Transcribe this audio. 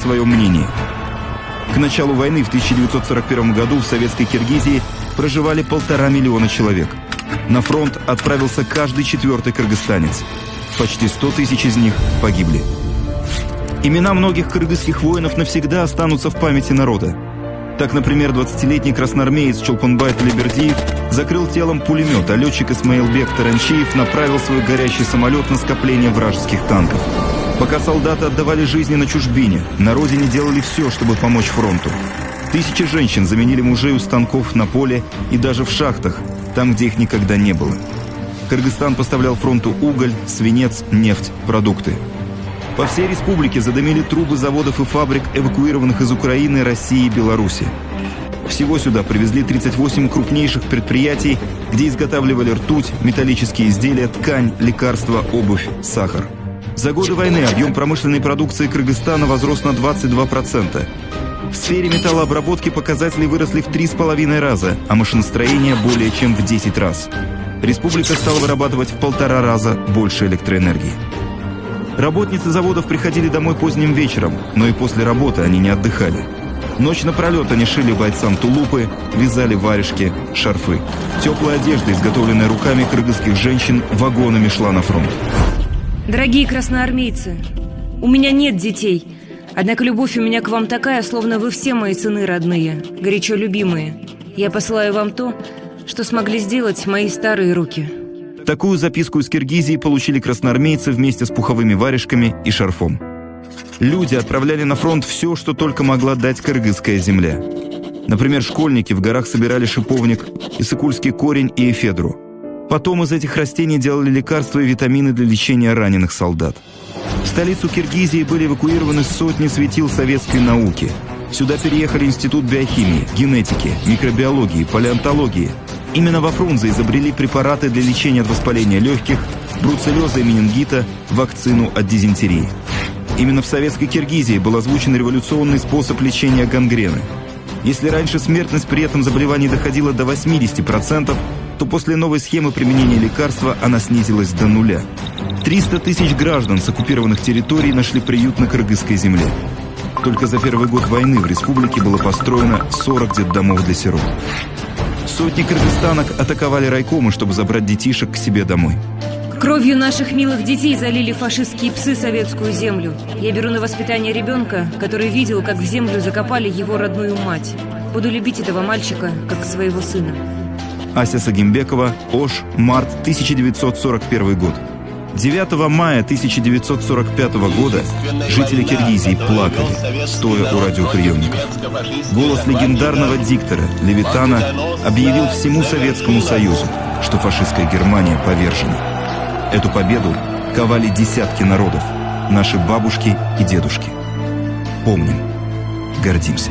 свое мнение. К началу войны в 1941 году в советской Киргизии проживали 1,5 миллиона человек. На фронт отправился каждый 4-й кыргызстанец. Почти 100 тысяч из них погибли. Имена многих кыргызских воинов навсегда останутся в памяти народа. Так, например, 20-летний красноармеец Чолпонбай Талебердиев закрыл телом пулемет, а летчик Исмаилбек Таранчиев направил свой горящий самолет на скопление вражеских танков. Пока солдаты отдавали жизни на чужбине, на родине делали все, чтобы помочь фронту. Тысячи женщин заменили мужей у станков на поле и даже в шахтах, там, где их никогда не было. Кыргызстан поставлял фронту уголь, свинец, нефть, продукты. По всей республике задымили трубы заводов и фабрик, эвакуированных из Украины, России и Беларуси. Всего сюда привезли 38 крупнейших предприятий, где изготавливали ртуть, металлические изделия, ткань, лекарства, обувь, сахар. За годы войны объем промышленной продукции Кыргызстана возрос на 22%. В сфере металлообработки показатели выросли в 3,5 раза, а машиностроение более чем в 10 раз. Республика стала вырабатывать в 1,5 раза больше электроэнергии. Работницы заводов приходили домой поздним вечером, но и после работы они не отдыхали. Ночь напролет они шили бойцам тулупы, вязали варежки, шарфы. Теплая одежда, изготовленная руками кыргызских женщин, вагонами шла на фронт. Дорогие красноармейцы, у меня нет детей. Однако любовь у меня к вам такая, словно вы все мои сыны родные, горячо любимые. Я посылаю вам то, что смогли сделать мои старые руки. Такую записку из Киргизии получили красноармейцы вместе с пуховыми варежками и шарфом. Люди отправляли на фронт все, что только могла дать кыргызская земля. Например, школьники в горах собирали шиповник, исыкульский корень и эфедру. Потом из этих растений делали лекарства и витамины для лечения раненых солдат. В столицу Киргизии были эвакуированы сотни светил советской науки. Сюда переехали Институт биохимии, генетики, микробиологии, палеонтологии. Именно во Фрунзе изобрели препараты для лечения от воспаления легких, бруцеллеза и менингита, вакцину от дизентерии. Именно в советской Киргизии был озвучен революционный способ лечения гангрены. Если раньше смертность при этом заболевании доходила до 80%, то после новой схемы применения лекарства она снизилась до 0. 300 тысяч граждан с оккупированных территорий нашли приют на кыргызской земле. Только за первый год войны в республике было построено 40 детдомов для сирот. Сотни кыргызстанок атаковали райкомы, чтобы забрать детишек к себе домой. Кровью наших милых детей залили фашистские псы советскую землю. Я беру на воспитание ребенка, который видел, как в землю закопали его родную мать. Буду любить этого мальчика, как своего сына. Ася Сагимбекова, Ош, март 1941 год. 9 мая 1945 года жители Киргизии плакали, стоя у радиоприемников. Голос легендарного диктора Левитана объявил всему Советскому Союзу, что фашистская Германия повержена. Эту победу ковали десятки народов, наши бабушки и дедушки. Помним, гордимся.